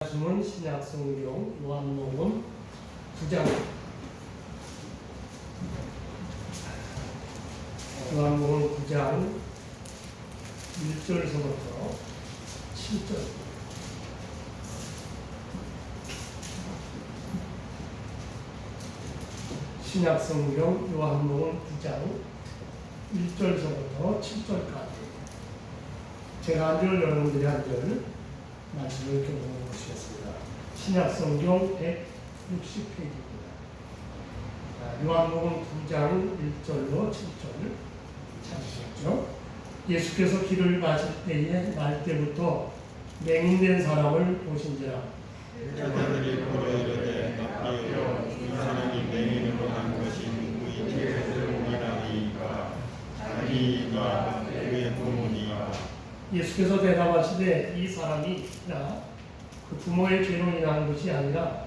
말씀은 신약성경 요한복음 9장 요한복음 9장 1절서부터 7절 신약성경 요한복음 9장 1절서부터 7절까지 제가 한 절 여러분들이 한 절 말씀을 이렇게 보시겠습니다. 신약성경 160페이지입니다. 요한복음 9장 1절로 7절 찾으셨죠? 예수께서 길을 가실 때에 날 때부터 맹인된 사람을 보신지라. 제자들이 물어 이르되 마태여 이 사람이 맹인으로 난 것이 누구이기에 들어오리나이까 자기가 그의 부모니까. 예수께서 대답하시되 이 사람이나 그 부모의 죄로 인한 것이 아니라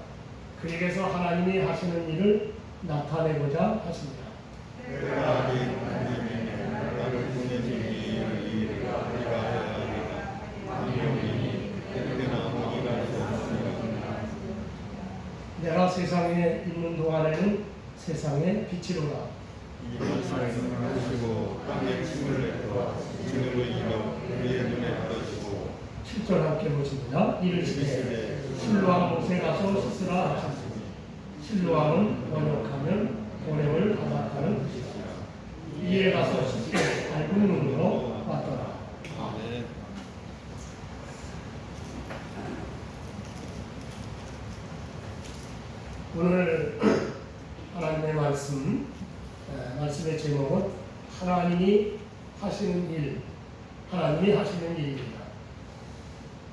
그에게서 하나님이 하시는 일을 나타내고자 하십니다. 그가 아직 하나님의 나를 보내신 이를 이르라 하리라. 만용이니 그에게 나무니가 되었으리라. 내가 세상에 있는 동안에는 세상의 빛이로라. 이런 말씀을 하시고 땅에 침을 내어 진으로 이어 그의 눈에 떨어지고 7절 함께 보십니다. 이르시되 실로암 못에 가서 씻으라 하셨으니 실로암은 번역하면 보냄을 받았다는 뜻이다. 이에 가서 씻고 밝은 눈으로 왔더라. 아멘. 오늘 하나님의 말씀의 제목은 하나님이 하시는 일, 하나님이 하시는 일입니다.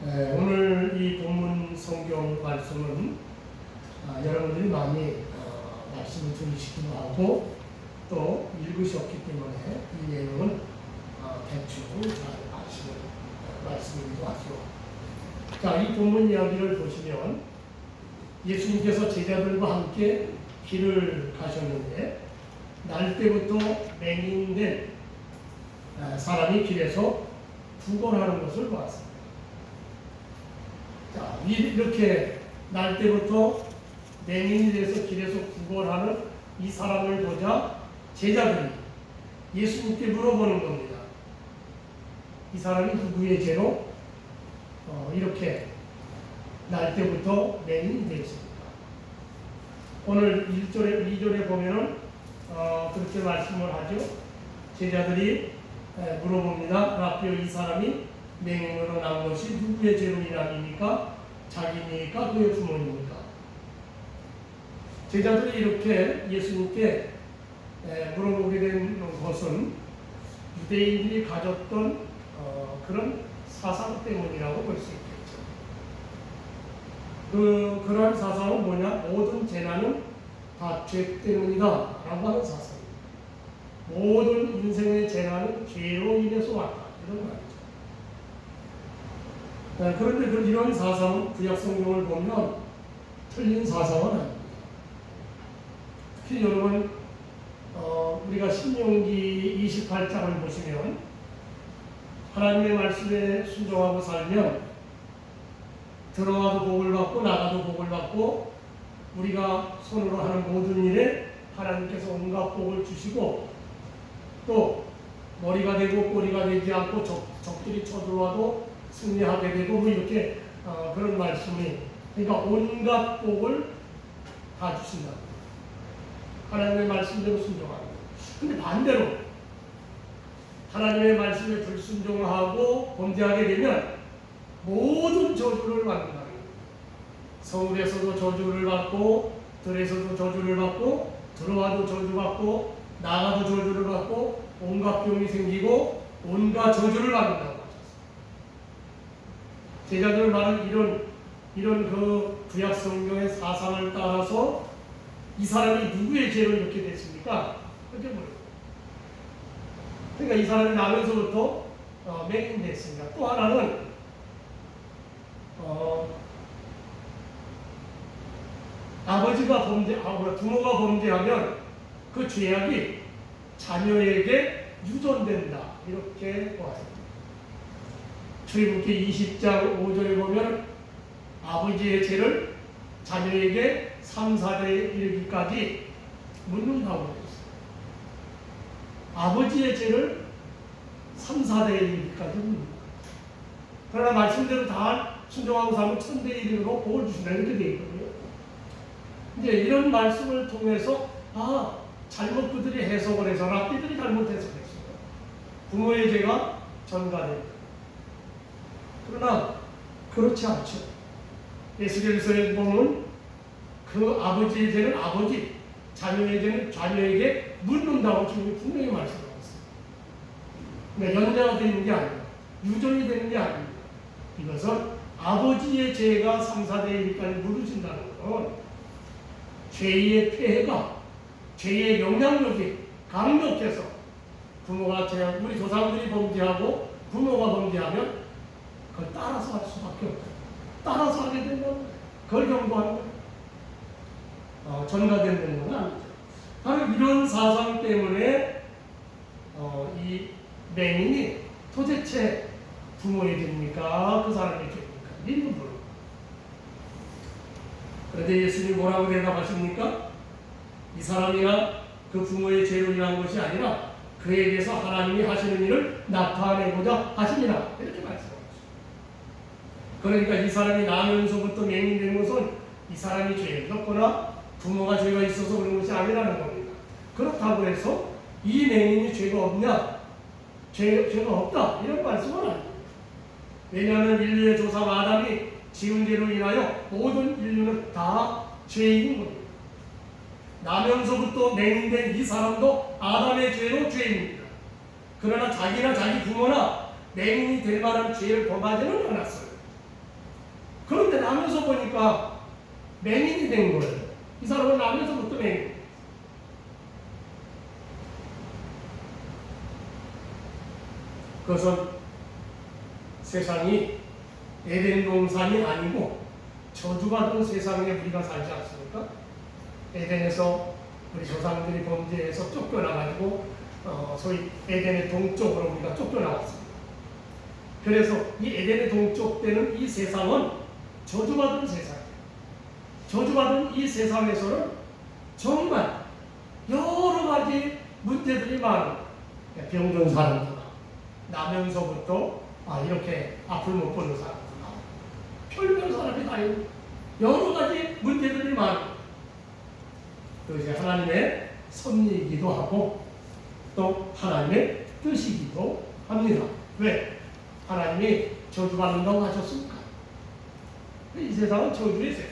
오늘 이 본문 성경 말씀은 여러분들이 많이 말씀을 들으시기도 하고 또 읽으셨기 때문에 이 내용은 대충 잘 아시는 말씀이기도 하죠. 자, 이 본문 이야기를 보시면 예수님께서 제자들과 함께 길을 가셨는데 날 때부터 맹인된 사람이 길에서 구걸하는 것을 보았습니다. 자, 이렇게 날 때부터 맹인이 돼서 길에서 구걸하는 이 사람을 보자 제자들이 예수님께 물어보는 겁니다. 이 사람이 누구의 죄로 이렇게 날 때부터 맹인이 되었습니다. 오늘 1절에 2절에 보면은 그렇게 말씀을 하죠. 제자들이 물어봅니다. 라피오 이 사람이 맹인으로 난 것이 누구의 죄로 인함입니까? 자기입니까? 그의 부모입니까? 제자들이 이렇게 예수님께 물어보게 된 것은 유대인들이 가졌던 그런 사상 때문이라고 볼 수 있겠죠. 그러한 사상은 뭐냐? 모든 재난은 다 죄 때문이다 라고 하는 사상입니다. 모든 인생의 재난은 죄로 인해서 왔다 이런 말이죠. 그런데 이런 사상은 구약성경을 보면 틀린 사상은 아닙니다. 특히 여러분 우리가 신명기 28장을 보시면 하나님의 말씀에 순종하고 살면 들어와도 복을 받고 나가도 복을 받고 우리가 손으로 하는 모든 일에 하나님께서 온갖 복을 주시고 또 머리가 되고 꼬리가 되지 않고 적들이 쳐들어와도 승리하게 되고 뭐 이렇게 그런 말씀이 그러니까 온갖 복을 다 주신다. 하나님의 말씀대로 순종하는 거예요. 근데 반대로 하나님의 말씀에 불순종하고 범죄하게 되면 모든 저주를 받는다. 서울에서도 저주를 받고 들에서도 저주를 받고 들어와도 저주받고 나가도 저주를 받고 온갖 병이 생기고 온갖 저주를 받는다고 하셨어요. 제자들 말은 이런 그 구약 성경의 사상을 따라서 이 사람이 누구의 죄로 이렇게 됐습니까? 그렇게 물어요. 그러니까 이 사람이 나면서부터 맹인 됐습니다. 또 하나는 부모가 범죄하면 그 죄악이 자녀에게 유전된다 이렇게 보았습니다. 출애굽기 20장 5절에 보면 아버지의 죄를 자녀에게 3, 4대에 이르기까지 묻는다고 그랬어요. 아버지의 죄를 3, 4대에 이르기까지 묻는다. 그러나 말씀대로 다 순종하고 살면 천대에 이르도록 복을 주신다 이렇게 되어 있거든요. 이제 이런 말씀을 통해서 잘못 그들이 해석을 해서 랍비들이 잘못 해석했어요. 부모의 죄가 전가된다. 그러나 그렇지 않죠. 에스겔서에 보면 그 아버지의 죄는 아버지, 자녀의 죄는 자녀에게 묻는다고 주님이 분명히 말씀하고 있어요. 그러니까 연자가 되는 게 아니라 유전이 되는 게 아닙니다. 이것은 아버지의 죄가 3, 4대에 까지 물으신다는 건 죄의 폐해가, 죄의 영향력이 강력해서 부모가 우리 조상들이 범죄하고 부모가 범죄하면 그걸 따라서 할 수밖에 없어요. 따라서 하게 된다면 그걸 경고하는 거예요. 전가되는 건 아니죠. 바로 이런 사상 때문에 이 맹인이 도대체 부모의 죄입니까? 그 사람의 죄입니까? 이런 거 그런데 예수님이 뭐라고 대답하십니까? 이 사람이나 그 부모의 죄로 인한 것이 아니라 그에 대해서 하나님이 하시는 일을 나타내고자 하십니다. 이렇게 말씀하셨습니다. 그러니까 이 사람이 나면서부터 맹인된 것은 이 사람이 죄를 졌거나 부모가 죄가 있어서 그런 것이 아니라는 겁니다. 그렇다고 해서 이 맹인이 죄가 없냐? 죄가 없다. 이런 말씀은 아닙니다. 왜냐하면 인류의 조상 아담이 지은 죄로 인하여 모든 인류는 다 죄인인 겁니다. 나면서부터 맹인된 이 사람도 아담의 죄로 죄인입니다. 그러나 자기나 자기 부모나 맹인이 될 만한 죄를 범하지는 않았어요. 그런데 나면서 보니까 맹인이 된 거예요. 이 사람은 나면서부터 맹인. 그것은 세상이 에덴 동산이 아니고 저주받은 세상에 우리가 살지 않습니까? 에덴에서 우리 조상들이 범죄해서 쫓겨나가지고 소위 에덴의 동쪽으로 우리가 쫓겨나왔습니다. 그래서 이 에덴의 동쪽되는 이 세상은 저주받은 세상이에요. 저주받은 이 세상에서는 정말 여러 가지 문제들이 많은 병든 사람들, 나면서부터 이렇게 앞을 못 보는 사람들, 별별 사람이 다 있는 여러 가지 문제들이 많은 그것이 하나님의 섭리이기도 하고 또 하나님의 뜻이기도 합니다. 왜? 하나님이 저주받는다고 하셨습니까? 이 세상은 저주의 세상.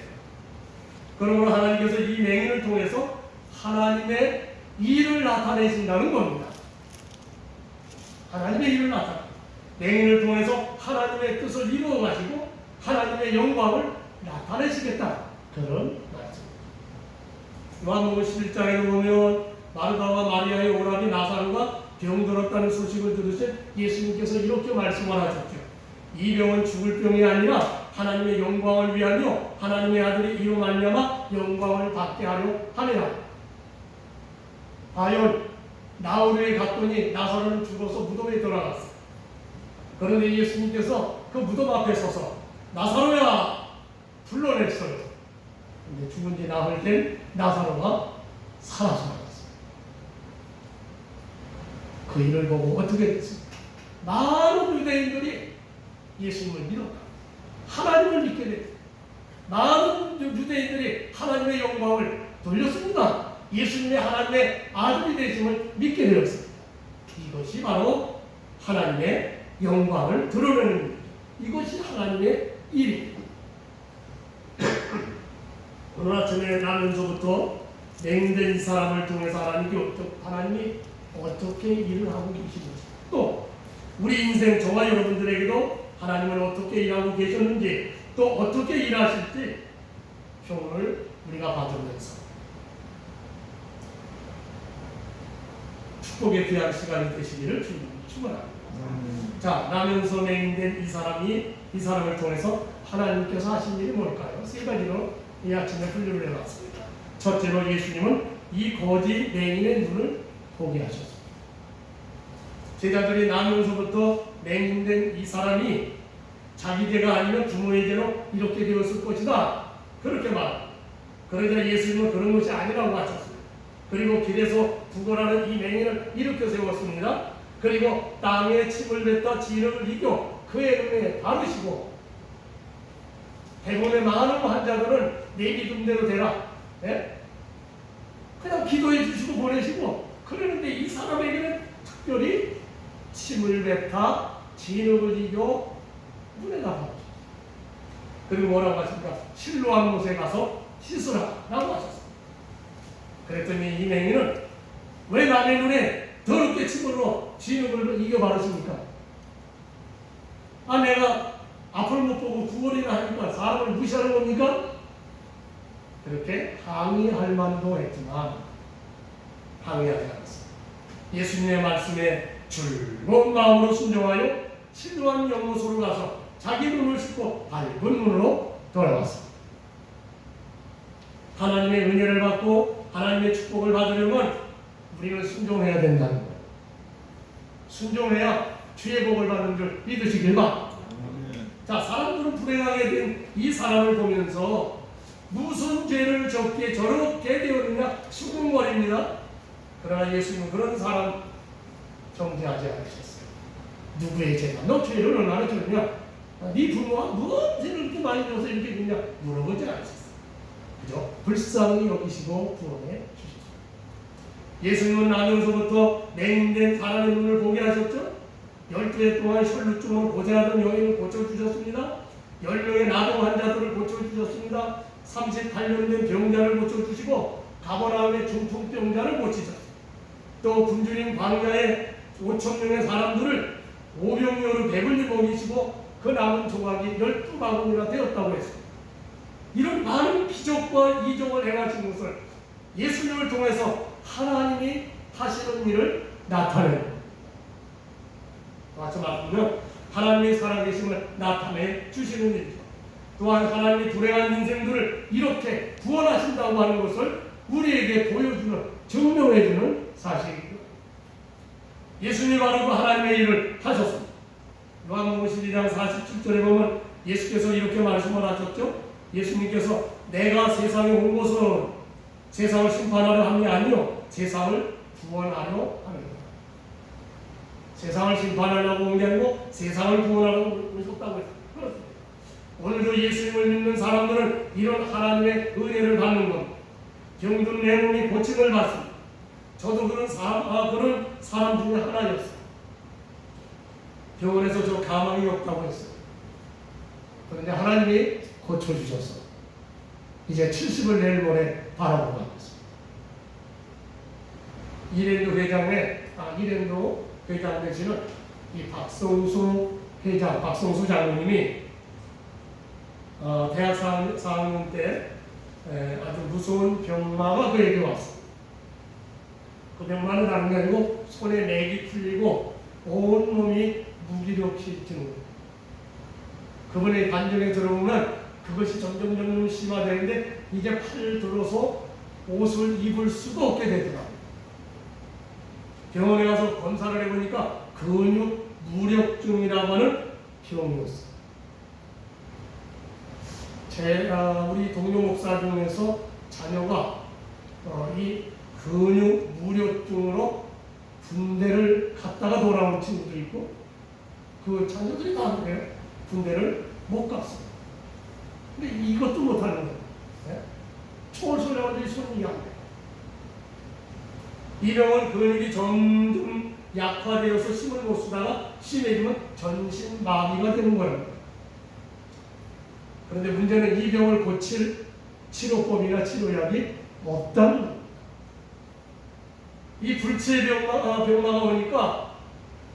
그러므로 하나님께서 이 맹인을 통해서 하나님의 일을 나타내신다는 겁니다. 하나님의 일을 맹인을 통해서 하나님의 뜻을 이루어 가시고 하나님의 영광을 나타내시겠다. 그런 말씀입니다. 요한복음 11장에 보면 마르다와 마리아의 오라비 나사로가 병들었다는 소식을 들으신 예수님께서 이렇게 말씀을 하셨죠. 이 병은 죽을 병이 아니라 하나님의 영광을 위하며 하나님의 아들이 이로 말미암아 영광을 받게 하려 함이라. 과연 나우루에 갔더니 나사로는 죽어서 무덤에 돌아갔어요. 그런데 예수님께서 그 무덤 앞에 서서 나사로야 불러냈어요. 근데 죽은 지 나흘 된 나사로가 살아서 나갔어요. 그 일을 보고 어떻게 됐습니까? 많은 유대인들이 예수님을 믿었다. 하나님을 믿게 됐다. 많은 유대인들이 하나님의 영광을 돌렸습니다. 예수님의 하나님의 아들이 되심을 믿게 되었습니다. 이것이 바로 하나님의 영광을 드러내는 일이죠. 이것이 하나님의 일입니다. 오늘 아침에 나면서부터 맹인된 이 사람을 통해서 하나님이 어떻게 일을 하고 계시는지, 또 우리 인생 저와 여러분들에게도 하나님은 어떻게 일하고 계셨는지, 또 어떻게 일하실지 교훈을 우리가 받으면서 축복의 귀한 시간이 되시기를 주님 축원합니다. 자, 나면서 맹인된 이 사람을 통해서 하나님께서 하신 일이 뭘까요? 세 가지로 이 아침에 분류를 해봤습니다. 첫째로 예수님은 이 거지 맹인의 눈을 보게 하셨습니다. 제자들이 나면서부터 맹인된 이 사람이 자기 죄가 아니면 부모의 죄로 이렇게 되었을 것이다. 그렇게 말. 그러자 예수님은 그런 것이 아니라고 하셨습니다. 그리고 길에서 구걸하는 이 맹인을 일으켜 세웠습니다. 그리고 땅에 침을 뱉다 진흙을 이겨 그의 눈에 바르시고 대부분의 많은 환자들은 내 믿음대로 되라. 예? 그냥 기도해 주시고 보내시고 그러는데 이 사람에게는 특별히 침을 뱉다 진흙을 이겨 눈에다 바르시고 그리고 뭐라고 하십니까? 실로암 못에 가서 씻으라 라고 하셨습니다. 그랬더니 이 맹인은 왜 남의 눈에 더럽게 침으로 진흙을 이겨 바르십니까? 아, 내가 앞을 못 보고 구걸이나 하니까 사람을 무시하는 겁니까? 그렇게 항의할 만도 했지만 항의하지 않았습니다. 예수님의 말씀에 즐거운 마음으로 순종하여 실로암 연못으로 가서 자기 눈을 씻고 밝은 눈으로 돌아왔습니다. 하나님의 은혜를 받고 하나님의 축복을 받으려면 우리는 순종해야 된다는 거예요. 순종해야 주의 복을 받는 줄 믿으시길 바랍니다. 자, 사람들은 불행하게 된 이 사람을 보면서 무슨 죄를 졌기에 저렇게 되었느냐 수군거립니다. 그러나 예수님은 그런 사람 정죄하지 않으셨어요. 누구의 죄가 너 죄를 얼마나 졌냐? 네 부모가 무슨 죄를 이렇게 많이 져서 이렇게 됐냐? 물어보지 않으셨어요. 그죠? 불쌍히 여기시고 구원해 주셨어요. 예수님은 나면서부터 맹인된 사람의 눈을 보게 하셨죠. 12해 동안 혈루증으로 고생하던 여인을 고쳐주셨습니다. 10명의 나병 환자들을 고쳐주셨습니다. 38년 된 병자를 고쳐주시고 가버나움의 중풍병자를 고치셨습니다. 또 굶주린 광야에 5,000명의 사람들을 오병이어로 배불리 먹이시고 그 남은 조각이 12바구니나 되었다고 했습니다. 이런 많은 기적과 이적을 행하신 것을 예수님을 통해서 하나님이 하시는 일을 나타내는 마지막으로 하나님의 살아계심을 나타내 주시는 일이죠. 또한 하나님이 불행한 인생들을 이렇게 구원하신다고 하는 것을 우리에게 보여주는 증명해주는 사실입니다. 예수님이 바로 그 하나님의 일을 하셨습니다. 요한복음 12장 47절에 보면 예수께서 이렇게 말씀을 하셨죠. 예수님께서 내가 세상에 온 것은 세상을 심판하려 함이 아니요 세상을 구원하려 함이다. 세상을 심판하려고 온 게 아니고 세상을 구원하려고 오셨다고 했습니다. 그렇습니다. 오늘도 예수님을 믿는 사람들은 이런 하나님의 은혜를 받는 것, 병든 내 몸이 고침을 받습니다. 저도 그런 사람 중에 하나였어요. 병원에서 저 가망이 없다고 했어요. 그런데 하나님이 고쳐주셔서 이제 70을 내일 모레 바라보고 있습니다. 이랜도 회장 되시는 이 박성수 장로님이 대학 4학년 때 아주 무서운 병마가 그에게 왔습니다. 그 병마는 다른 게 아니고 손에 맥이 풀리고 온몸이 무기력해지는 그분의 관정에 들어오면 그것이 점점 심화되는데 이제 팔을 들어서 옷을 입을 수도 없게 되더라고요. 병원에 가서 검사를 해보니까 근육 무력증이라고 하는 병이었어요. 우리 동료 목사 중에서 자녀가 이 근육 무력증으로 군대를 갔다가 돌아온 친구도 있고 그 자녀들이 다 그래요. 군대를 못 갔어요. 근데 이것도 못하는 거예요. 네? 총을 쏘려고 손이 안 돼요. 이 병은 근육이 점점 약화되어서 힘을 못 쓰다가 심해지면 전신 마비가 되는 거예요. 그런데 문제는 이 병을 고칠 치료법이나 치료약이 없다는 거예요. 이 불치의 병마가 오니까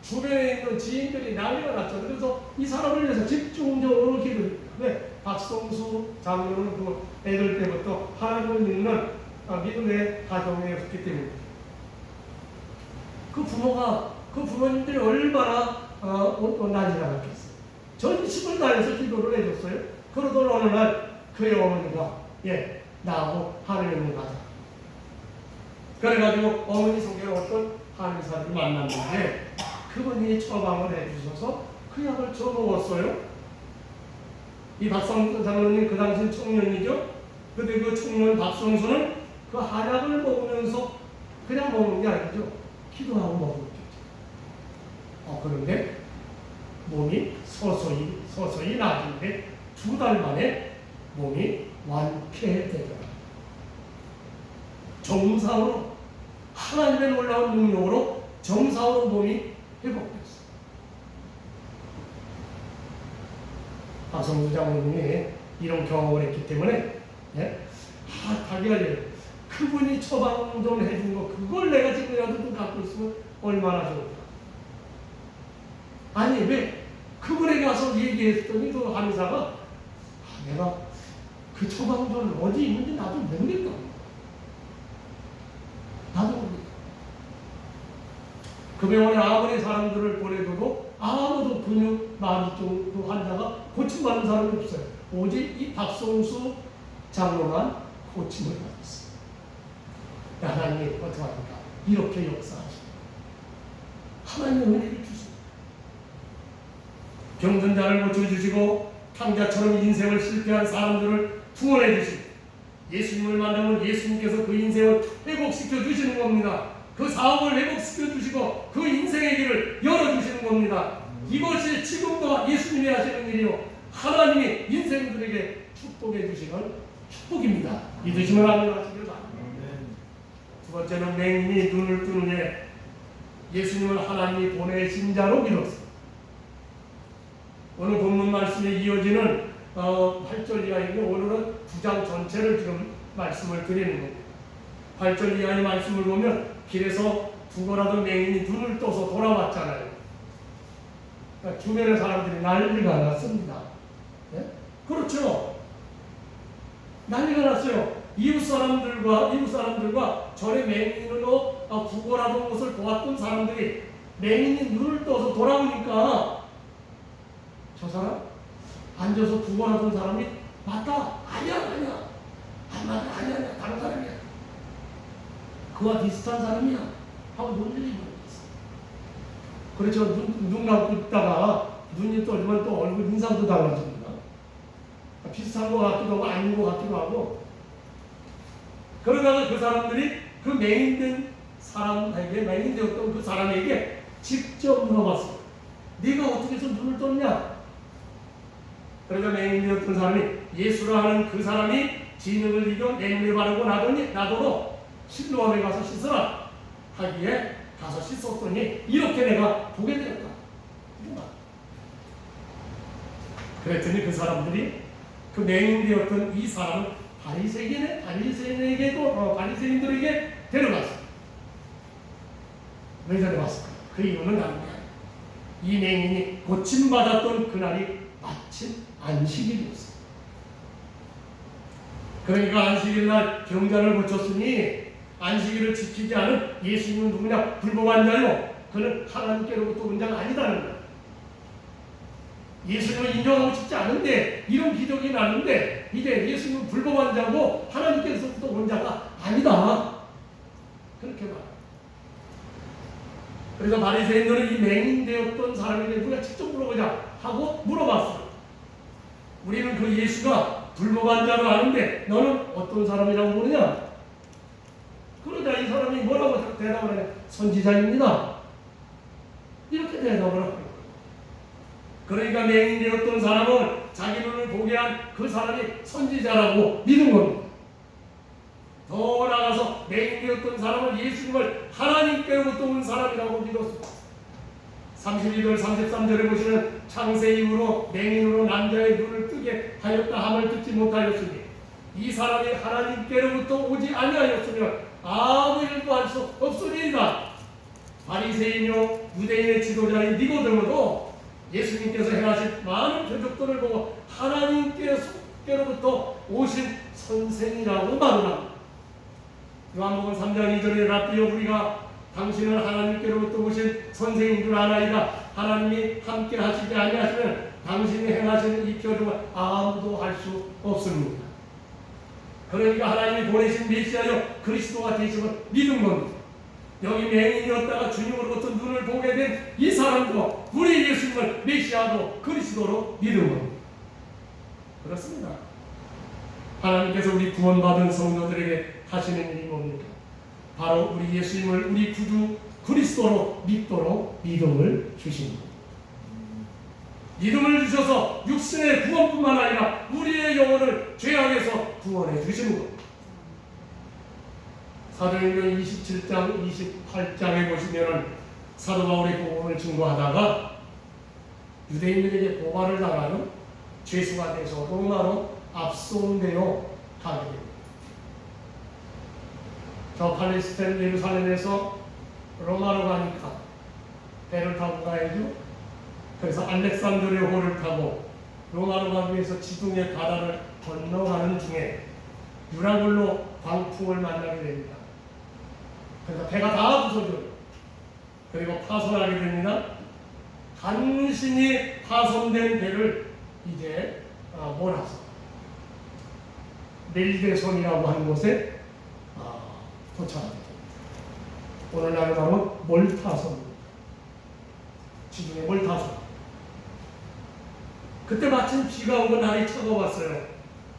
주변에 있는 지인들이 난리가 났죠. 그래서 이 사람을 위해서 집중적으로 기도해요. 왜? 박성수 장로는 그 애들 때부터 하나님을 믿는 믿음의 가정이었기 때문에 그 부모님들이 얼마나 난리가 났겠어요. 전심을 다해서 기도를 해줬어요. 그러던 어느 날 그의 어머니가 나하고 하나님을 가자. 그래가지고 어머니 속에 어떤 한의사를 만났는데 그분이 처방을 해주셔서 그 약을 저 먹었어요. 이 박성수 장로님 그 당시 청년이죠. 근데 그 청년 박성수는 그 한약을 먹으면서 그냥 먹는 게 아니죠. 기도하고 먹었겠죠. 그런데 몸이 서서히 나아지는데 2달 만에 몸이 완쾌되더라. 정상으로 하나님의 놀라운 능력으로 정상으로 몸이 회복됐어. 박성수 장로님이 이런 경험을 했기 때문에 자기가 그분이 처방 좀 해준 거 그걸 내가 지금이라도 좀 갖고 있으면 얼마나 좋을까. 아니 왜 그분에게 가서 얘기했더니 그 한의사가 내가 그 처방전을 어디 있는지 나도 모르겠다. 나도 모르겠다. 그 병원에 아무리 사람들을 보내줘도 아무도 근육 마비증 환자가 고침받는 사람이 없어요. 오직 이 박성수 장로만 고침을 받았어요. 하나님이 어떻게 합니까? 이렇게 역사하시고 하나님의 은혜를 주십니다. 병든 자를 고쳐주시고 탕자처럼 인생을 실패한 사람들을 구원해 주시고 예수님을 만나면 예수님께서 그 인생을 회복시켜 주시는 겁니다. 그 사업을 회복시켜 주시고 그 인생의 길을 열어주시는 겁니다. 이것이 지금도 예수님이 하시는 일이요 하나님이 인생들에게 축복해 주시는 축복입니다. 믿으시면 아멘 하시길 바랍니다. 두 번째는 맹인이 눈을 뜨는 게 예수님을 하나님이 보내신 자로 믿었습니다. 오늘 본문 말씀에 이어지는 8절 이하인데 오늘은 9장 전체를 지금 말씀을 드리는 겁니다. 8절 이하의 말씀을 보면 길에서 죽어라도 맹인이 눈을 떠서 돌아왔잖아요. 그러니까 주변의 사람들이 난리가 났습니다. 네? 그렇죠. 난리가 났어요. 이웃 사람들과 전에 맹인으로 구걸하던 것을 보았던 사람들이 맹인이 눈을 떠서 돌아오니까 저 사람 앉아서 구걸하던 사람이 맞다. 아니야 안 맞아. 아니야 다른 사람이야. 그와 비슷한 사람이야 하고 논리를 모르겠어. 그렇죠. 눈 감고 있다가 눈이 떠지면 또 얼굴 인상도 달라집니다. 비슷한 것 같기도 하고 아닌 것 같기도 하고. 그러다가 그 사람들이 그 맹인된 사람에게, 맹인되었던 그 사람에게 직접 물어봤어요. 네가 어떻게 해서 눈을 떴냐? 그러자 맹인되었던 사람이 예수라 하는 그 사람이 진흙을 이겨 내 눈에 바르고 나더러 실로암에 가서 씻으라 하기에 가서 씻었더니 이렇게 내가 보게 되었다. 그랬더니 그 사람들이 그 맹인되었던 이 사람은 바리새인들에게 데려갔어요. 왜 데려갔을까? 그 이유는 아니야. 이 맹인이 고침받았던 그날이 마침 안식일이었어요. 그러니까 안식일날 병자를 고쳤으니 안식일을 지키지 않은 예수님은 누구냐? 불법한 자요. 그는 하나님께로부터 온 자가 아니다는 거예요. 예수님을 인정하고 싶지 않은데 이런 기적이 나는데 이제 예수님은 불법한 자고 하나님께서부터 온 자가 아니다. 그렇게 말해요. 그래서 바리새인들은 이 맹인되었던 사람에게 우리가 직접 물어보자 하고 물어봤어요. 우리는 그 예수가 불법한 자로 아는데 너는 어떤 사람이라고 모르냐? 그러자 이 사람이 뭐라고 대답을 하냐? 선지자입니다. 이렇게 대답을 하고. 그러니까 맹인되었던 사람은 자기 눈을 보게 한 그 사람이 선지자라고 믿은 겁니다. 더 나아가서 맹인되었던 사람은 예수님을 하나님께로부터 온 사람이라고 믿었습니다. 32절 33절에 보시면 창세 이후로 맹인으로 남자의 눈을 뜨게 하였다 함을 듣지 못하였으니 이 사람이 하나님께로부터 오지 아니하였으면 아무 일도 할 수 없으리이다. 바리새인요 유대인의 지도자인 니고데모도 예수님께서 행하신 많은 표적들을 보고 하나님께로부터 오신 선생이라고 말을 합니다. 요한복음 3장 2절에 라삐여 우리가 당신은 하나님께로부터 오신 선생인 줄 아나이다. 하나님이 함께 하시지 아니하시면 당신이 행하시는 이 표적을 아무도 할 수 없습니다. 그러니까 하나님이 보내신 메시아여 그리스도가 되심을 믿은 겁니다. 여기 맹인이었다가 주님으로부터 눈을 보게 된 이 사람도 우리 예수님을 메시아로 그리스도로 믿은 겁니다. 그렇습니다. 하나님께서 우리 구원받은 성도들에게 하시는 일이 뭡니까? 바로 우리 예수님을 우리 구주 그리스도로 믿도록 믿음을 주십니다. 믿음을 주셔서 육신의 구원뿐만 아니라 우리의 영혼을 죄악에서 구원해 주시는 것. 사도행전 27장, 28장에 보시면은 사도 바울이 복음을 증거하다가 유대인들에게 고발을 당하는 죄수가 돼서 로마로 압송되어 가게 됩니다. 저 팔레스타인 예루살렘에서 로마로 가니까 배를 타고 가야죠. 그래서 알렉산드리아호를 타고 로마로 가기 위해서 지중해 바다를 건너가는 중에 유라굴로 광풍을 만나게 됩니다. 그래서 배가 다 부서져요. 그리고 파손하게 됩니다. 간신히 파손된 배를 이제 몰아서 멜데손이라고 하는 곳에 도착하게 됩니다. 오늘날은 바로 몰타선입니다. 지중해 몰타선. 그때 마침 비가 오고 날이 차가웠어요.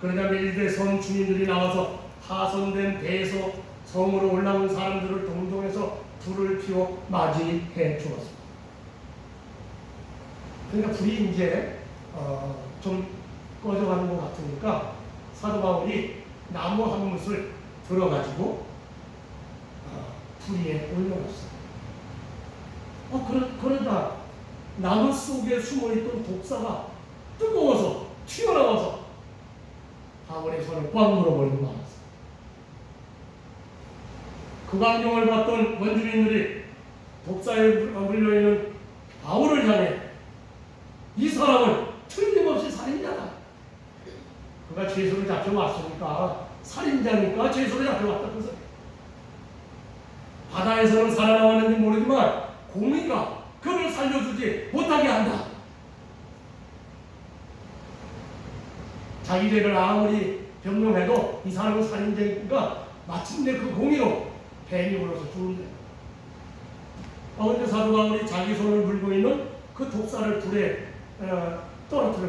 그러자 멜데손 주민들이 나와서 파손된 배에서 성으로 올라온 사람들을 동동해서 불을 피워 맞이해 주었습니다. 그러니까 불이 이제 좀 꺼져가는 것 같으니까 사도 바울이 나무 한 못을 들어가지고 불 위에 올려놨어요. 그러다 나무 속에 숨어있던 독사가 뜨거워서 튀어나와서 바울의 손을 꽉 물어버리고 말았어요. 그 광경을 봤던 원주민들이 독사에 물려있는 바울을 향해 이 사람은 틀림없이 살인자다. 그가 죄수를 잡혀왔으니까 살인자니까 죄수를 잡혀왔다. 그 소리. 바다에서는 살아남았는지 모르지만 공의가 그를 살려주지 못하게 한다. 자기 죄를 아무리 변명해도 이 사람은 살인자니까 마침내 그 공의로 뱀이 물어서 죽는다. 근데 사도 바울이 자기 손을 물고 있는 그 독사를 불에 떨어뜨려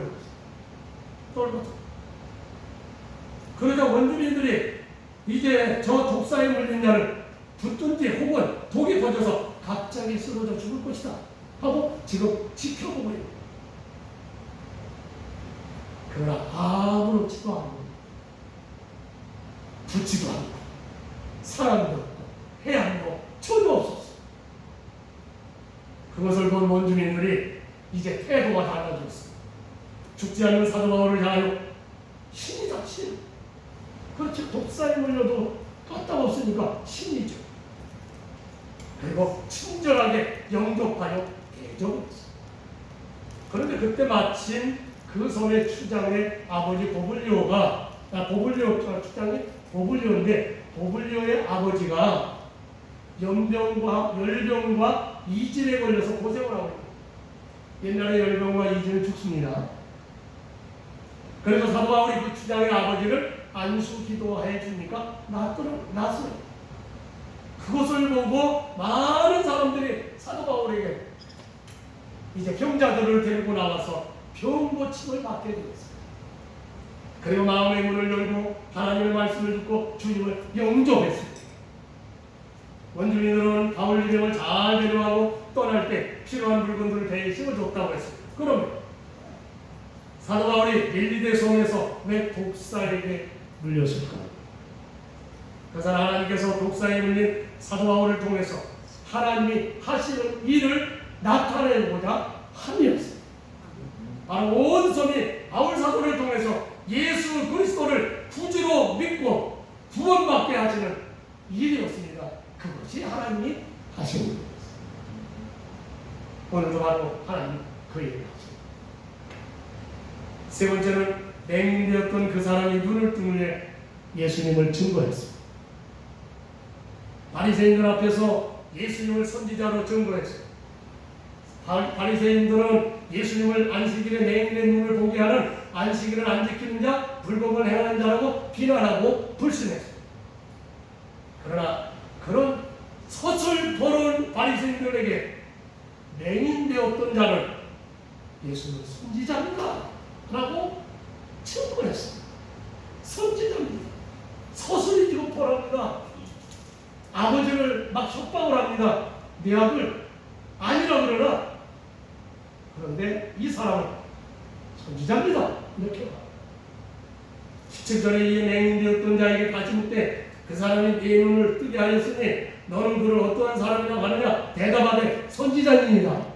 버렸어요. 그러자 원주민들이 이제 저 독사에 물린 자를 붙든지 혹은 독이 퍼져서 갑자기 쓰러져 죽을 것이다 하고 지금 지켜보고 있는 거예요. 그러나 아무렇지도 않고 붙지도 않고 사람도 없고 해양도 전혀 없었어요. 그것을 본 원주민들이 이제 태도가 달라졌어요. 죽지 않는 사도 바울을 향하여 신이다, 신. 그렇지, 독사에 물려도 까딱없으니까 신이죠. 그리고 친절하게 영접하여 대접을 했어요. 그런데 그때 마침 그 섬의 추장의 아버지 보블리오가 추장이 보블리오인데 보블리오의 아버지가 열병과 이질에 걸려서 고생을 하고 있어요. 옛날에 열병과 이질은 죽습니다. 그래서 사도 바울이 그 추장의 아버지를 안수 기도해 주니까 낫어요. 그것을 보고 많은 사람들이 사도 바울에게 이제 병자들을 데리고 나와서 병 고침을 받게 되었어요. 그리고 마음의 문을 열고 하나님의 말씀을 듣고 주님을 영접했습니다. 원주민들은 바울 유병을 잘 데려가고 떠날 때 필요한 물건들을 배에 씌워줬다고 했어요. 그러면 사도 바울이 멜리데 성에서 왜 독사에게 물렸을까? 그래서 하나님께서 독사에 물린 사도 바울을 통해서 하나님이 하시는 일을 나타내고자 함이었습니다. 바로 온 섬이 바울 사도를 통해서 예수 그리스도를 구주로 믿고 구원받게 하시는 일이었습니다. 그것이 하나님이 하시는 일이었습니다. 오늘도 바로 하나님 그 일을 하십니다. 세 번째는 맹인되었던 그 사람이 눈을 뜬 후에 예수님을 증거했습니다. 바리새인들 앞에서 예수님을 선지자로 증거했어요. 바리새인들은 예수님을 안식일에 맹인의 눈을 보게 하는 안식일을 안 지키는 자, 불법을 행하는 자라고 비난하고 불신했어요. 그러나 그런 서슬퍼런 바리새인들에게 맹인되었던 자는 예수는 선지자인가? 라고 증거했습니다. 선지자입니다. 서술이 지고 보랍니다. 아버지를 막 협박을 합니다. 내 아들 아니라 그러나, 그런데 이 사람은 선지자입니다. 이렇게 말. 17절에 이에 맹인되었던 자에게 다시 묻되 그 사람이 네 눈을 뜨게 하였으니 너는 그를 어떠한 사람이라고 하느냐? 대답하되 선지자입니다.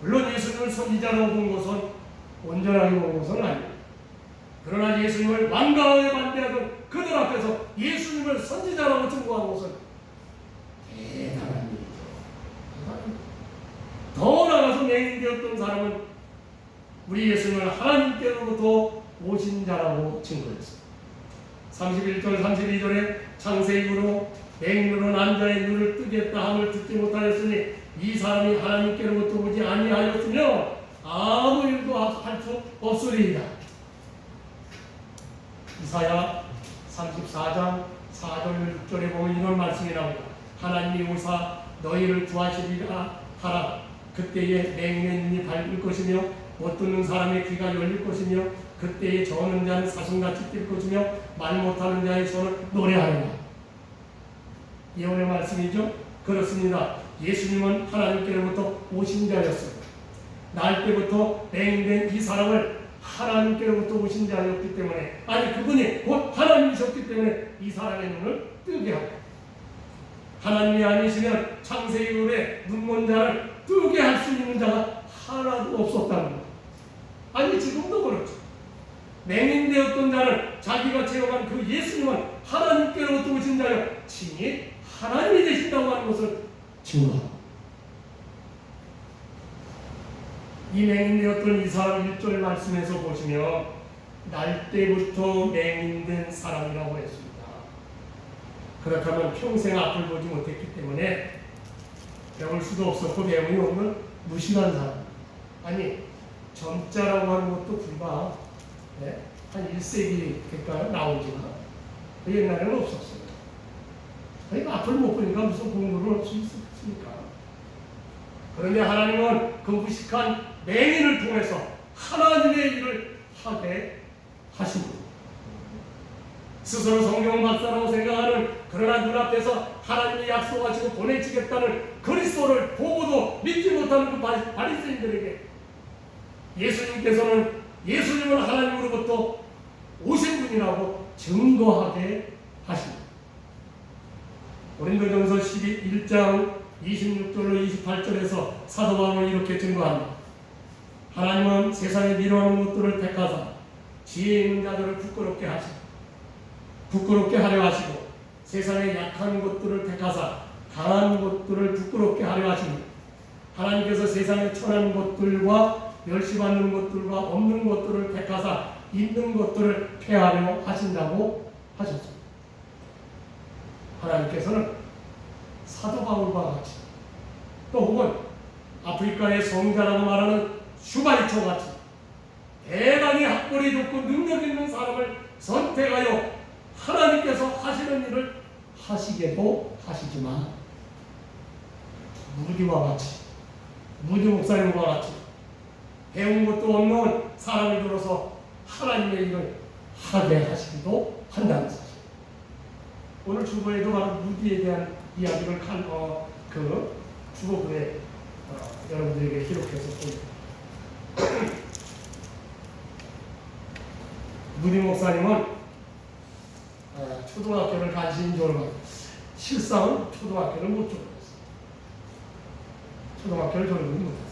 물론 예수님을 선지자라고 본 것은 온전하게 본 것은 아닙니다. 그러나 예수님을 완강하게 반대하던 그들 앞에서 예수님을 선지자라고 증거한 것은 대단한 일이죠. 더 나아가서 맹인되었던 사람은 우리 예수님을 하나님께로부터 오신 자라고 증거했습니다. 31절 32절에 창세기로 맹인으로 난 자의 눈을 뜨게 했다 함을 듣지 못하였으니 이 사람이 하나님께로부터 오지 아니하였으며 아무 일도 할 수 없으리이다. 이사야 34장 4절 6절에 보면 이런 말씀이 나옵니다. 하나님이 오사 너희를 구하시리라 하라. 그때에 맹인의 눈이 밝을 것이며 못 듣는 사람의 귀가 열릴 것이며 그때에 저는 자는 사슴같이 뛸 것이며 말 못하는 자의 손을 노래하리라. 예언의 말씀이죠. 그렇습니다. 예수님은 하나님께로부터 오신 자였습니다. 날 때부터 맹인된 이 사람을 하나님께로부터 오신 자였기 때문에, 아니 그분이 곧 하나님이셨기 때문에 이 사람의 눈을 뜨게 하고, 하나님이 아니시면 창세기 이후에 눈먼 자를 뜨게 할 수 있는 자가 하나도 없었다는 것. 아니 지금도 그렇죠. 맹인되었던 자는 자기가 체험한 그 예수님은 하나님께로부터 오신 자여 친히 하나님이 되신다고 하는 것을 증거합니다. 이 맹인되었던 이 사람 1절 말씀에서 보시면 날 때부터 맹인된 사람이라고 했습니다. 그렇다면 평생 앞을 보지 못했기 때문에 배울 수도 없었고 배움이 없는 무식한 사람. 아니 점자라고 하는 것도 불과 한 1세기 가까이 나온 지가 옛날에는 없었어요. 그러니까 앞을 못 보니까 무슨 공부를 할 수 있습니까? 그런데 하나님은 그 무식한 맹인을 통해서 하나님의 일을 하게 하십니다. 스스로 성경 박사라고 생각하는, 그러나 눈앞에서 하나님이 약속하시고 보내주겠다는 그리스도를 보고도 믿지 못하는 그 바리새인들에게 예수님께서는 예수님은 하나님으로부터 오신 분이라고 증거하게 하십니다. 고린도전서 1장 26절로 28절에서 사도 바울은 이렇게 증거합니다. 하나님은 세상에 미워하는 것들을 택하사 지혜 있는 자들을 부끄럽게 하려 하시고 세상에 약한 것들을 택하사 강한 것들을 부끄럽게 하려 하십니다. 하나님께서 세상에 천한 것들과 멸시받는 것들과 없는 것들을 택하사 있는 것들을 폐하려 하신다고 하셨습니다. 하나님께서는 사도 바울과 같이, 또 혹은 아프리카의 성자라고 말하는 슈바이처 같이 대단히 학벌이 좋고 능력 있는 사람을 선택하여 하나님께서 하시는 일을 하시게도 하시지만, 무디와 같이, 무디 목사님과 같이 배운 것도 없는 사람이 들어서 하나님의 일을 하게 하시기도 한다는 사실. 오늘 주보에도 바로 무디에 대한 이야기를 그 주보부에 여러분들에게 기록해서 보입니다. 무디 목사님은 초등학교를 간신히 졸업하고, 실상은 초등학교를 못 졸업했어요. 초등학교를 졸업을 못했어요.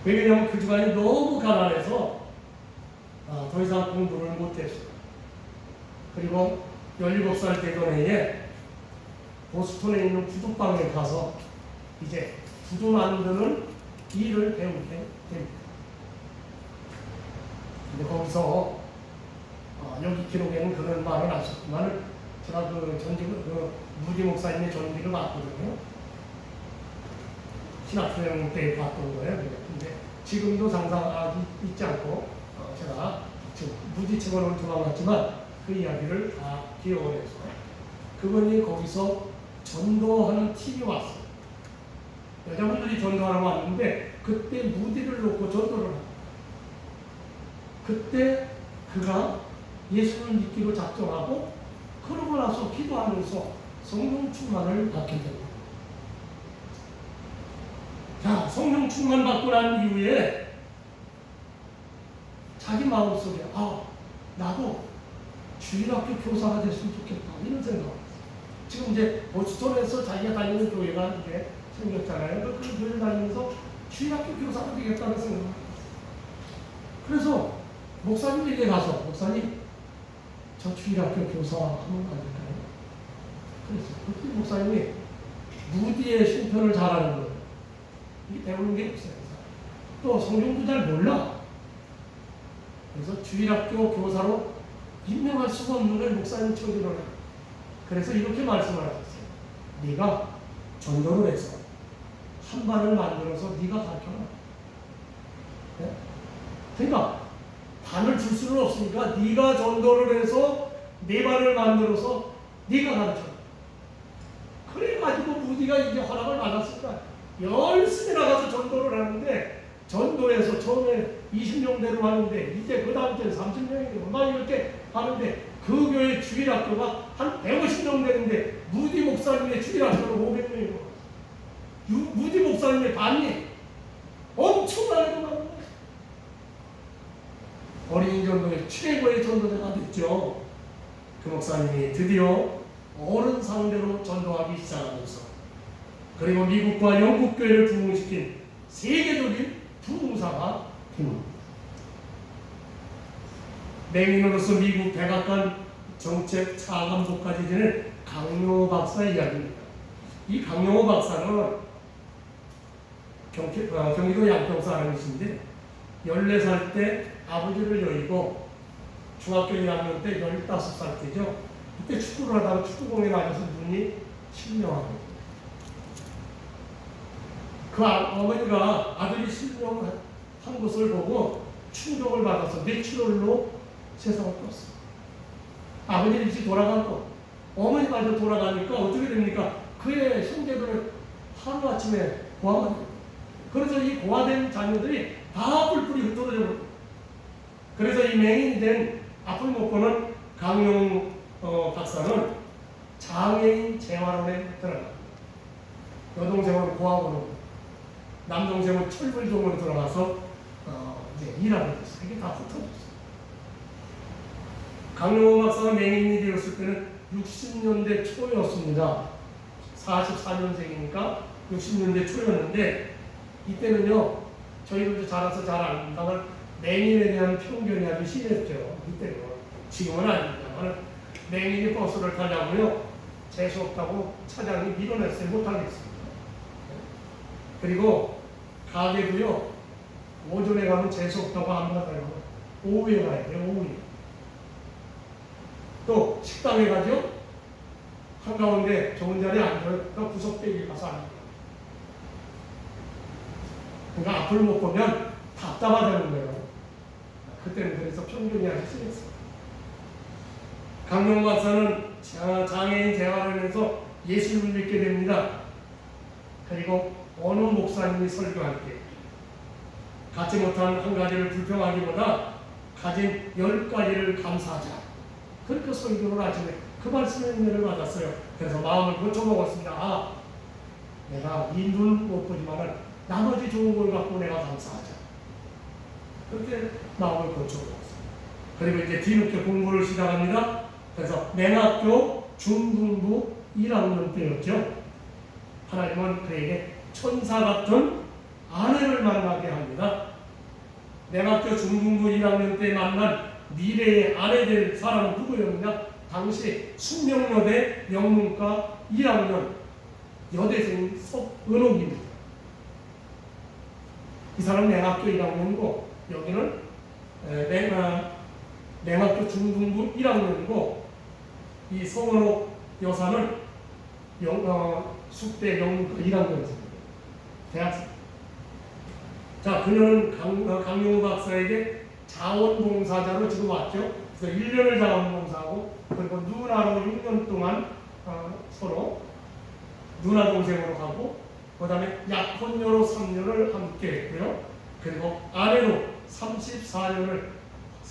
왜냐하면 그 집안이 너무 가난해서 더 이상 공부를 못했어요. 그리고 17살 되던 해에 보스턴에 있는 구두방에 가서 이제 구두 만드는 일을 배우게 됩니다. 근데 거기서 여기 기록에는 그런 말은 없었지만 제가 그 무디 목사님의 전기를 봤거든요. 신학생활 때 봤던 거예요. 근데 지금도 상상하기 있지 않고 제가 지금 무디 측원을 도망갔지만 그 이야기를 다 기억을 해서 그분이 거기서 전도하는 팀이 왔어요. 여자분들이 전도하러 왔는데 그때 무디를 놓고 전도를 합니다. 그때 그가 예수를 믿기로 작정하고 그러고 나서 기도하면서 성령 충만을 받게 됩니다. 자, 성령 충만 받고 난 이후에 자기 마음속에 나도 주일학교 교사가 됐으면 좋겠다 이런 생각을 했어요. 지금 이제 보스턴에서 자기가 다니는 교회가 이제 생겼잖아요. 그 교회를 다니면서 주일학교 교사가 되겠다는 생각을 했어요. 그래서 목사님에게 가서 목사님 저 주일학교 교사 하면 안 될까요? 그래서 그때 목사님이 무디의 신편을 잘하는 거예요. 이게 배우는 게 없어요. 또 성경도 잘 몰라. 그래서 주일학교 교사로 임명할 수가 없는 걸 목사님 처리를 해요. 그래서 이렇게 말씀을 하셨어요. 네가 전도를 해서 한 반을 만들어서 네가 가르쳐라. 네? 그러니까 반을 줄 수는 없으니까 네가 전도를 해서 네 반을 만들어서 네가 가르쳐라. 그래가지고 무디가 이제 허락을 받았습니다. 열심히 나가서 전도를 하는데 전도에서 처음에 20명대로 하는데 이제 그 다음 때는 30명이고 막 이렇게 하는데 그 교회 주일학교가 한 150명 되는데 무디 목사님의 주일학교는 500명이고 무디 목사님의 반이 엄청나게 많은 거예요. 어린이 전도의 최고의 전도자가 됐죠. 그 목사님이 드디어 어른 상대로 전도하기 시작하면서 그리고 미국과 영국 교회를 부흥시킨 세계적인 부흥사가 됩니다. 맹인으로서 미국 백악관 정책 차관보까지 지낸 강용호 박사의 이야기입니다. 이 강용호 박사는 경기도 양평 사람이신데 14살 때 아버지를 여의고 중학교 1학년 때 15살 때죠. 그때 축구를 하다가 축구공에 맞아서 눈이 실명합니다. 그 어머니가 아들이 실명한 것을 보고 충격을 받아서 뇌출혈로 세상을 떴어요. 아버지는 일찍 돌아가고 어머니까지 돌아가니까 어떻게 됩니까? 그의 형제들은 하루아침에 고아가 됩니다. 그래서 이 고아된 자녀들이 다 뿔뿔이 흩어져 버려요. 그래서 이 맹인이 된 앞을 못 보는 강용 박사는 장애인 재활원에 들어갑니다. 여동생은 고아원으로, 남동생은 철물점으로 들어가서 이제 일하게 됐어요. 이게 다 흩어졌어요. 강용호 박사가 맹인이 되었을 때는 60년대 초였습니다. 44년생이니까 60년대 초였는데 이때는요, 저희도 자라서 잘 압니다만 맹인에 대한 편견이 아주 심했죠. 이때는. 지금은 아닙니다만 맹인이 버스를 타냐고요, 재수 없다고 차장이 밀어냈어요. 못하겠습니다. 그리고 가게도요, 오전에 가면 재수 없다고 안 받아요. 오후에 가야 돼요. 오후에. 또 식당에 가죠. 한가운데 좋은 자리에 앉아요. 그러니까 구석대기 가서 앉아요. 그러니까 앞을 못 보면 답답하다는 거예요. 그때는 그래서 편견이 아주 심했어요. 강용 박사는 장애인 재활원에서 예수를 믿게 됩니다. 그리고 어느 목사님이 설교할 때 갖지 못한 한 가지를 불평하기보다 가진 10가지를 감사하자. 그렇게 설교를 하시네. 그 말씀에 은혜를 받았어요. 그래서 마음을 고쳐먹었습니다. 내가 이 눈 못 보지만 나머지 좋은 걸 갖고 내가 감사하자. 그렇게 마음을 고쳐먹었어요. 그리고 이제 뒤늦게 공부를 시작합니다. 그래서 맹학교 중등부 1학년 때였죠. 하나님은 그에게 천사 같은 아내를 만나게 합니다. 맹학교 중등부 1학년 때 만난 미래의 아내 될 사람은 누구였느냐? 당시 숙명여대 영문과 1학년 여대생인 석은옥입니다. 이 사람은 맹학교 1학년이고 여기는 맹학교 중등부 1학년이고 이 석은옥 여사는 숙대 영문과 1학년입니다. 대학생. 자, 그녀는 강용호 박사에게 자원봉사자로 지금 왔죠. 그래서 1년을 자원봉사하고 그리고 누나로 6년 동안 서로 누나 동생으로 하고 그 다음에 약혼녀로 3년을 함께 했고요. 그리고 아내로 34년을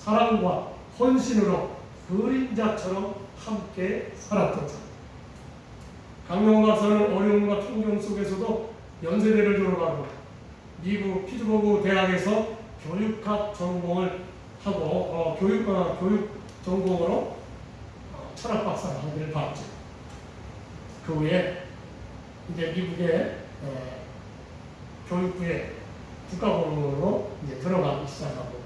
사랑과 헌신으로 그림자처럼 함께 살았던 사람. 강명호 박사는 어려움과 풍경 속에서도 연세대를 졸업하고 미국 피츠버그 대학에서 교육학 전공을 하고 교육 전공으로 철학 박사 학위를 받았죠. 그 후에 이제 미국의 교육부에 국가공무원으로 이제 들어가기 시작하고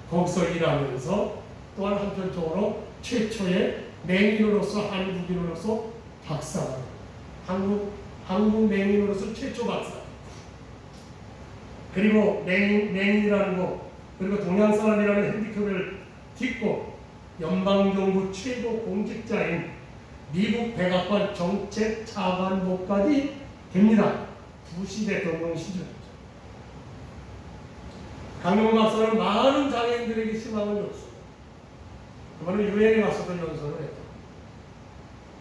거기서 일하면서 또한 한편적으로 최초의 맹인으로서 한국인으로서 박사, 한국 맹인으로서 최초 박사. 그리고 맹인이라는 거, 그리고 동양사람이라는 핸디캡을 딛고 연방정부 최고 공직자인 미국 백악관 정책 차관보까지 됩니다. 부시 대통령 시절이죠. 강명호 박사는 많은 장애인들에게 희망을 줬습니다. 그거는 유엔에 가서도 연설을 했고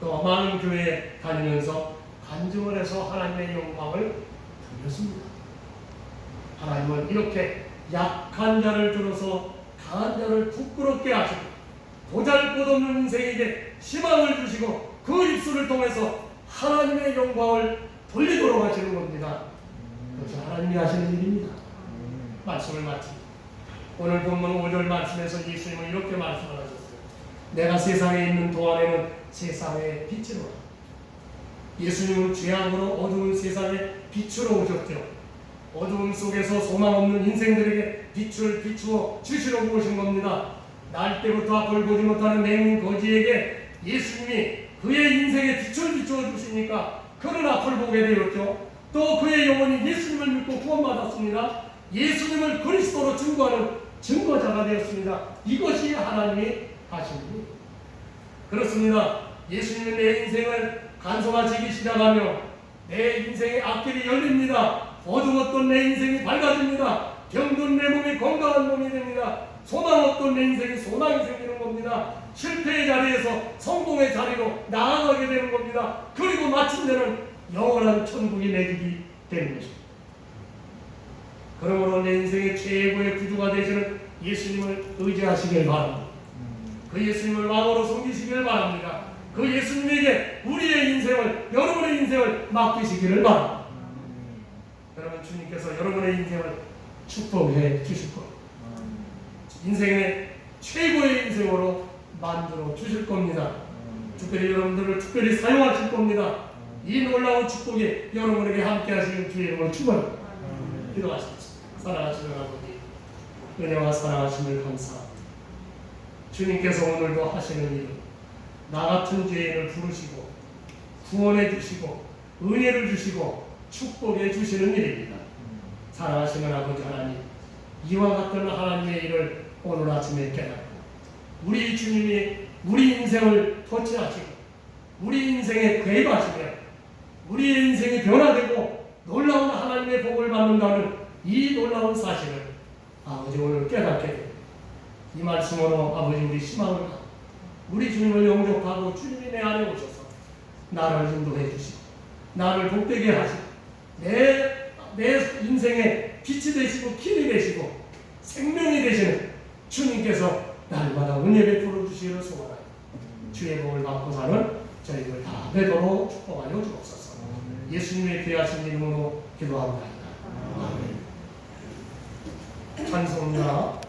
또 많은 교회에 다니면서 간증을 해서 하나님의 영광을 드렸습니다. 하나님은 이렇게 약한 자를 들어서 강한 자를 부끄럽게 하시고 보잘것없는 인생에게 희망을 주시고 그 입술을 통해서 하나님의 영광을 돌리도록 하시는 겁니다. 그것이 하나님이 하시는 일입니다. 말씀을 마칩니다. 오늘 본문 5절 말씀에서 예수님은 이렇게 말씀을 하셨어요. 내가 세상에 있는 동안에는 세상의 빛이로라. 예수님은 죄악으로 어두운 세상에 빛으로 오셨죠. 어두움 속에서 소망 없는 인생들에게 빛을 비추어 주시려고 오신 겁니다. 날 때부터 앞을 보지 못하는 맹인 거지에게 예수님이 그의 인생에 빛을 비추어 주시니까 그는 앞을 보게 되었죠. 또 그의 영혼이 예수님을 믿고 구원받았습니다. 예수님을 그리스도로 증거하는 증거자가 되었습니다. 이것이 하나님이 하신 일. 그렇습니다. 예수님은 내 인생을 간섭하시기 시작하며 내 인생의 앞길이 열립니다. 어두웠던 내 인생이 밝아집니다. 병든 내 몸이 건강한 몸이 됩니다. 소망 없던 내 인생이 소망이 생기는 겁니다. 실패의 자리에서 성공의 자리로 나아가게 되는 겁니다. 그리고 마침내는 영원한 천국이 내 집이 되는 것입니다. 그러므로 내 인생의 최고의 구주가 되시는 예수님을 의지하시길 바랍니다. 그 예수님을 왕으로 섬기시길 바랍니다. 그 예수님에게 우리의 인생을, 여러분의 인생을 맡기시기를 바랍니다. 여러분, 주님께서 여러분의 인생을 축복해 주실 겁니다. 인생의 최고의 인생으로 만들어 주실 겁니다. 특별히 여러분들을 특별히 사용하실 겁니다. 이 놀라운 축복이 여러분에게 함께 하시는 주의 이름으로 축원합니다. 기도하십시오. 사랑하시는 아버지, 은혜와 사랑하심을 감사합니다. 주님께서 오늘도 하시는 일은 나 같은 죄인을 부르시고 구원해 주시고 은혜를 주시고 축복해 주시는 일입니다. 사랑하시는 아버지 하나님, 이와 같은 하나님의 일을 오늘 아침에 깨닫고 우리 주님이 우리 인생을 터치하시고 우리 인생에 개입하시며 우리의 인생이 변화되고 놀라운 하나님의 복을 받는다는 이 놀라운 사실을 아버지 오늘 깨닫게 됩니다. 이 말씀으로 아버지 우리 희망을 갖고 우리 주님을 영접하고 주님이 내 안에 오셔서 나를 인도해 주시고 나를 복되게 하시고 내 인생에 빛이 되시고 길이 되시고 생명이 되시는 주님께서 날마다 은혜 베풀어 주시기를 소원하여 주의 복을 받고 사는 저희들 다 되도록 축복하여 주옵소서. 예수님의 귀하신 이름으로 기도합니다. 찬송가